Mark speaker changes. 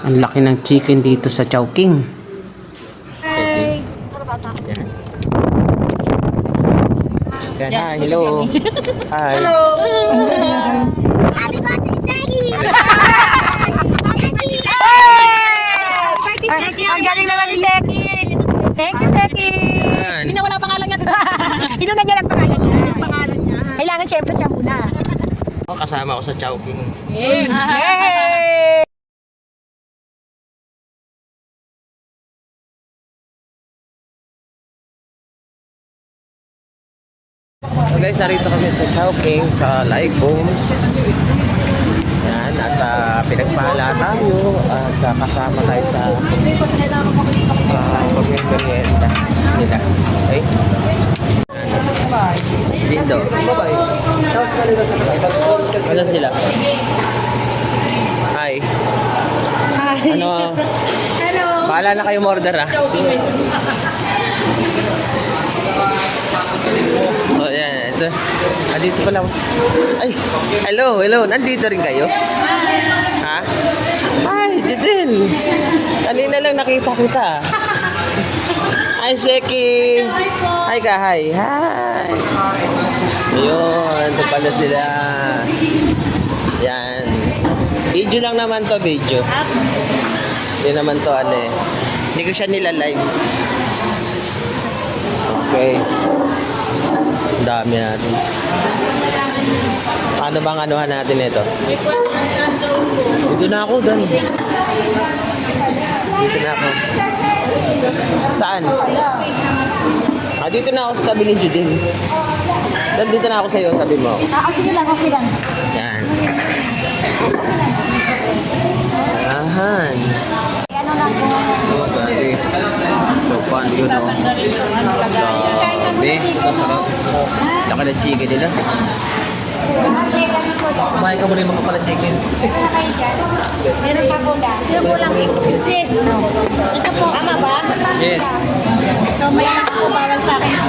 Speaker 1: Ang laki ng chicken dito sa Chowking.
Speaker 2: Hi.
Speaker 1: Yan. Yan, hi, hello. Hi.
Speaker 2: Hello. Happy birthday, Daddy. Ang galing naman ni Seki. Thank you, Seki.
Speaker 1: Yan.
Speaker 2: Hindi na wala pangalan niya. Inuna niya lang pangalan niya. Pangalan niya. Kailangan syempre siya muna.
Speaker 1: Kasama ko sa Chowking.
Speaker 2: Yay!
Speaker 1: So guys, narito kami sa Chowking sa Lycoms. Yan, at pinagpahala tayo at kasama tayo sa pagmimerienda nila. Okay? Si Dindo. Ano sila? Hi. Ano?
Speaker 2: Hello.
Speaker 1: Bahala na kayo order So yan, ito. Dito pala. Ay, hello. Nandito rin kayo? Ha? Hi, Judel. Kanina lang nakita kita. Hi, Seki. Hi ka, hi. Ayun, ito pala sila. Yan. Video lang naman to, video. Hindi naman to, hindi ko siya nila-live. Okay. Dami natin. Paano bang anuhan natin ito? Dito na ako, Dan. Dito na ako. Saan? Dito na ako sa tabi ni Judin. Dan, dito na ako sa iyo, tabi mo.
Speaker 2: Okay lang, okay lang.
Speaker 1: Yan. Ahan.
Speaker 2: Ano lang po?
Speaker 1: Oh, dali. Ito, paano yun, oh. Dami. Sasarap. Laki ng chicken nila. Kumain ka muna yung mga pala chicken.
Speaker 2: Meron pa pula. Meron pulang sis. No. Ito po. Tama ba?
Speaker 1: Yes.
Speaker 2: So may anak po parang sa akin.